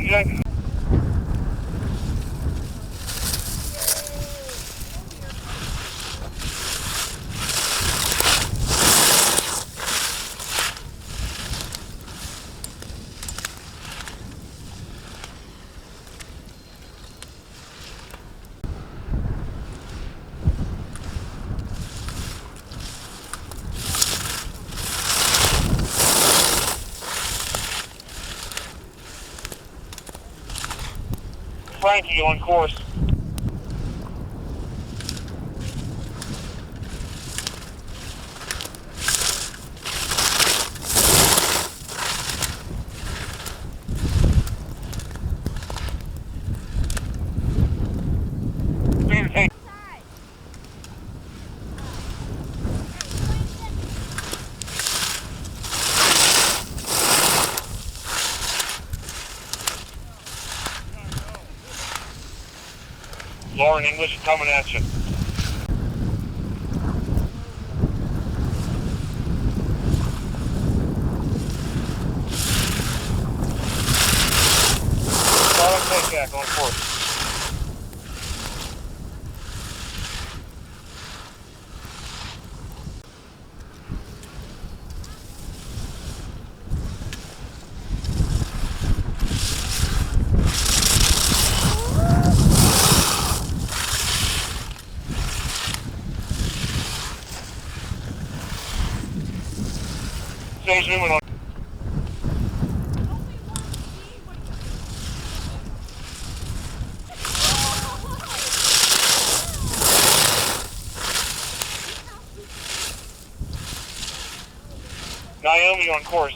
Jack. Frankie on course. Lauren English coming at you. Solid Jack on course. Stage Newman on. Naomi on course.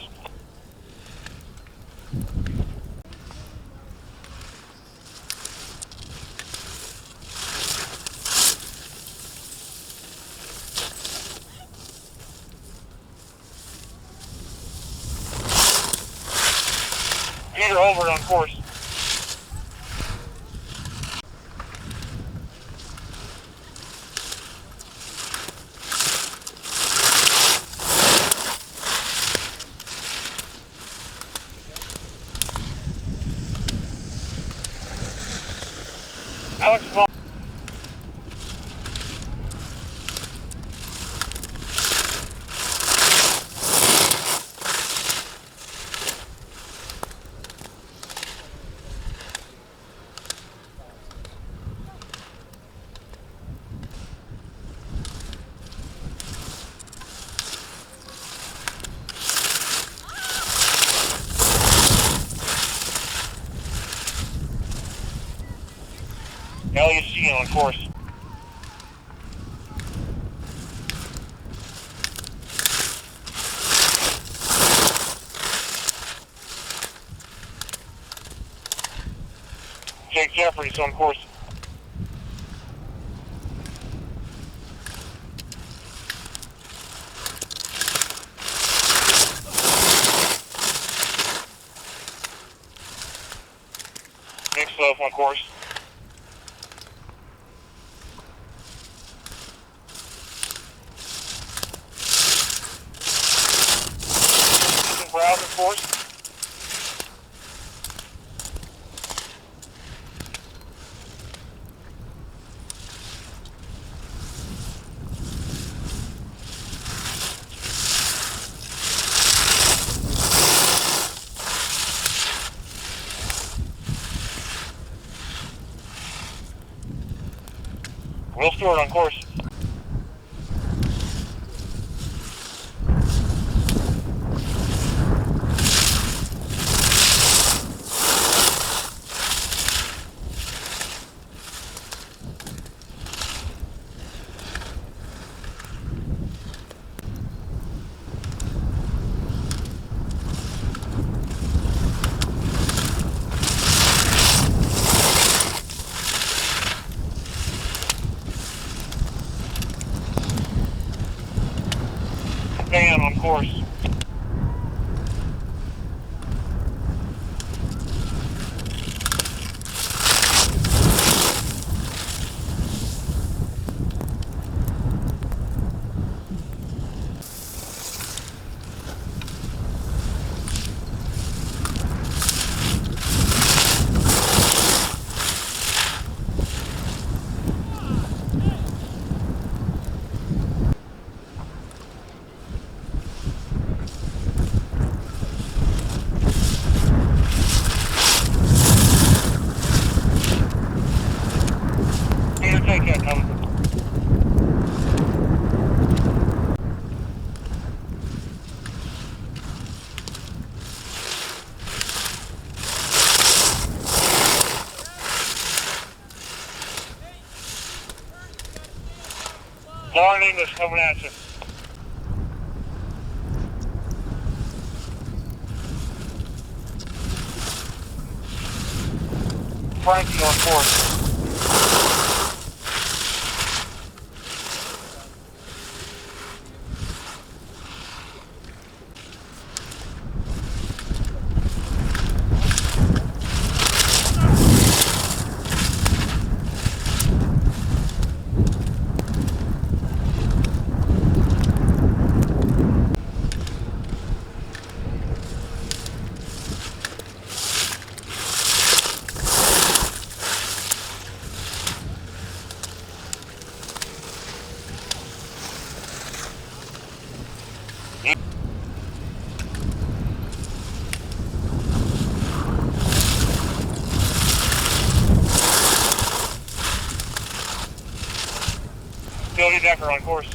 Peter Holbert on course. Alex Vaughn. Elliot Sheehan on course. Jake Jeffries on course. Nick Slope on course. Browse on course. Will Stewart on course. Van on course. Southern English coming at you. Frankie on course. Cody Decker on course.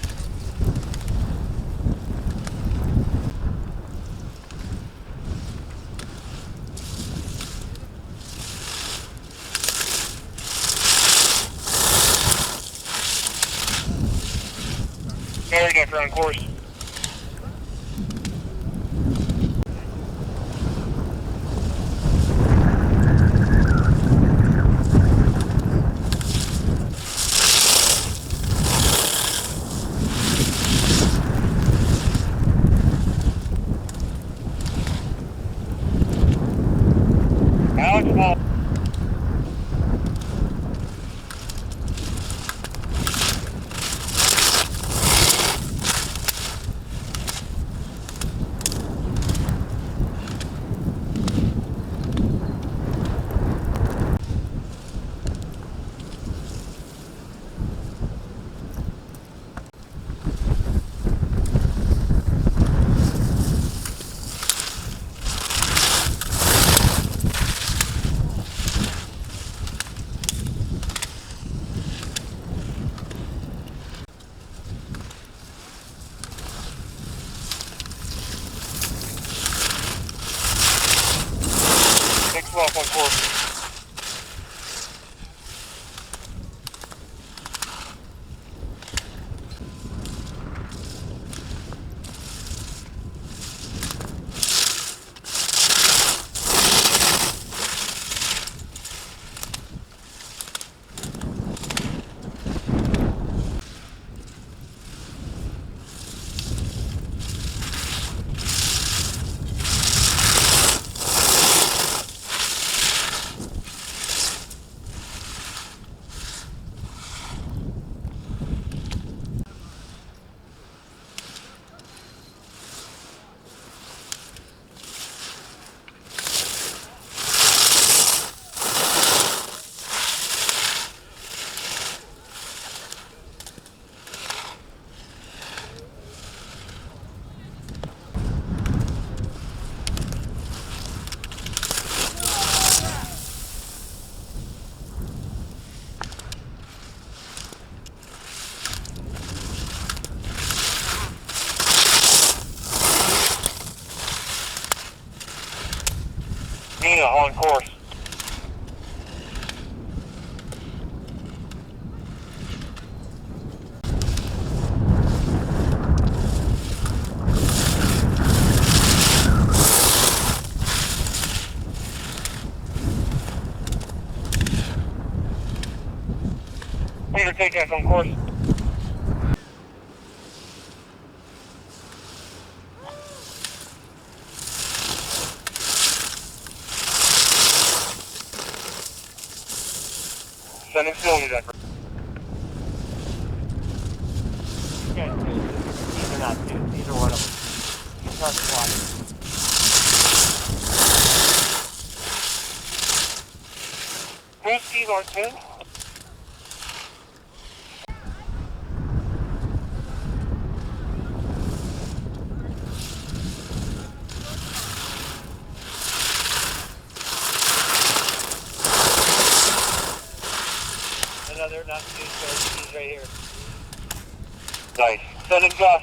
Gary Decker on course. Alex Ball. Off on course. Nina on course. Peter, take that on course. Send him Philly Decker. Okay, these are not two. These are one of them. He's not squatting. Who's Steve on 10? Another, not two, so he's right here. Nice. Send him Gus.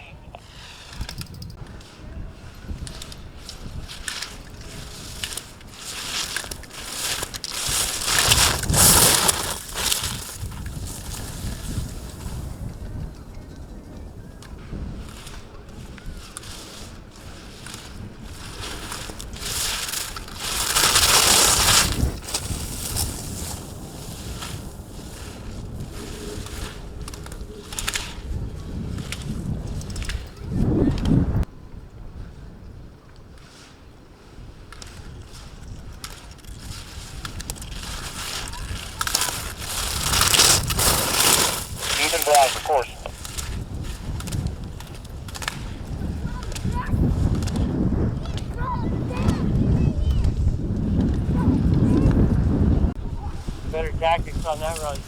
tactics on that run.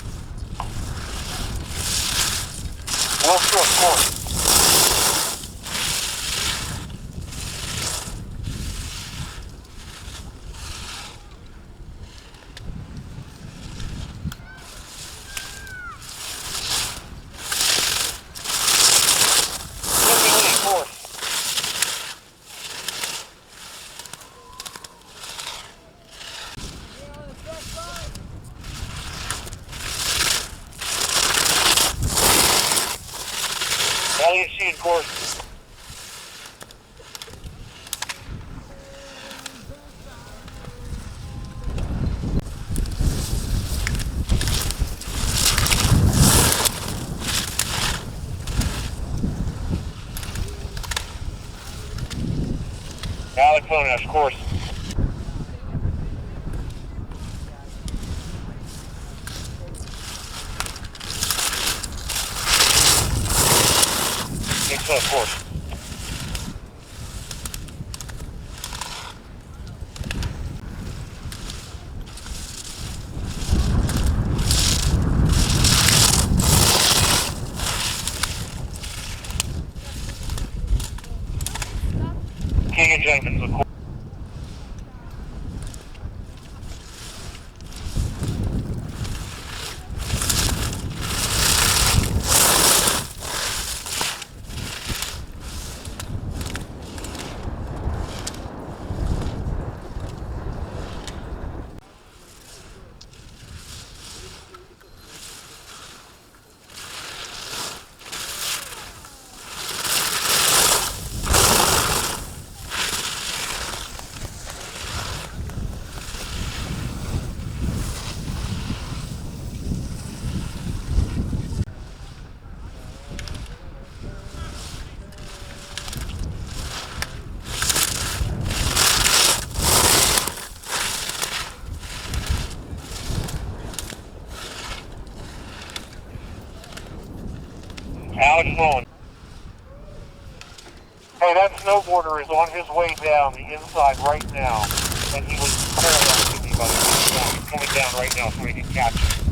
Well, short course. LEC in course. Alex Monash, course. Excellent course. King and Jenkins, of course. Alex Mullen. Hey, that snowboarder is on his way down the inside right now, and he was parallel to me by the time he's coming down right now so we can catch him.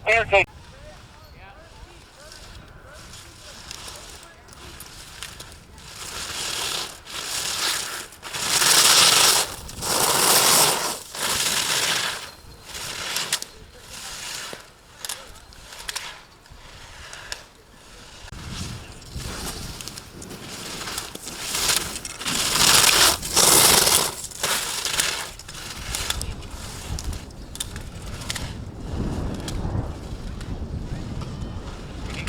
Airtake.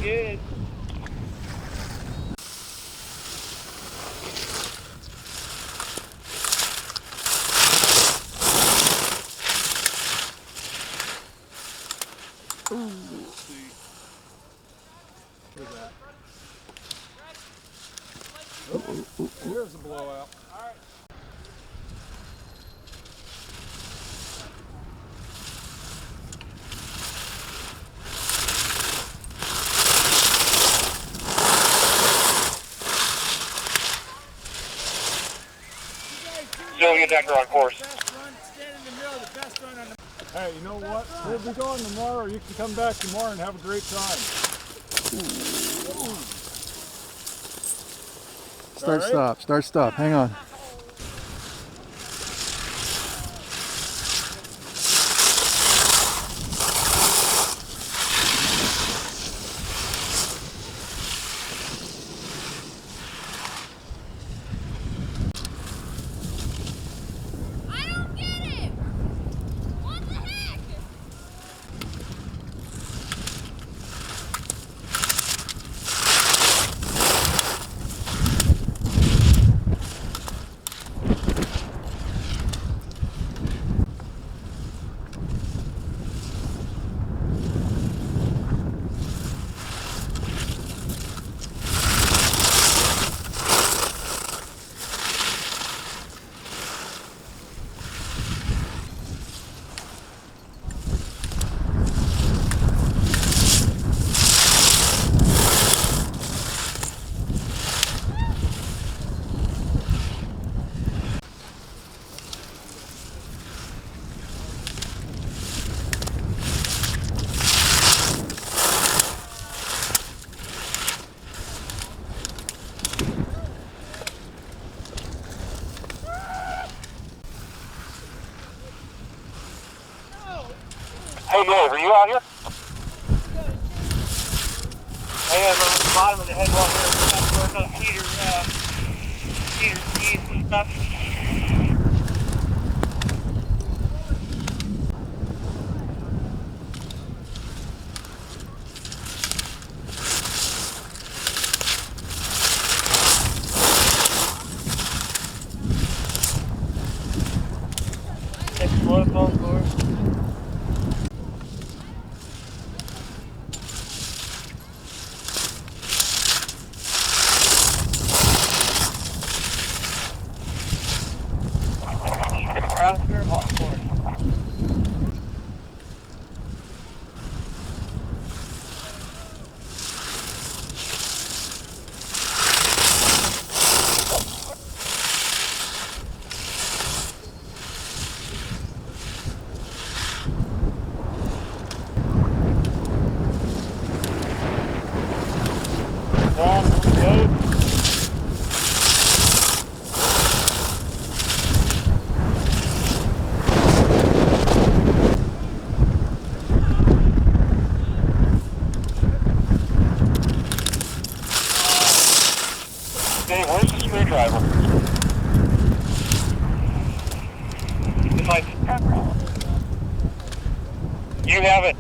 Good. Here's a blowout. All right. Sylvia Decker on course. Hey, you know what? We'll be going tomorrow. You can come back tomorrow and have a great time. Start, stop, start, stop. Hang on. Are you out here? I am on the bottom of the headwall here. That's where those Peter's keys and stuff. Next one phone cord. Transfer hot cord. Dave, where's the screwdriver? It's like, you have it.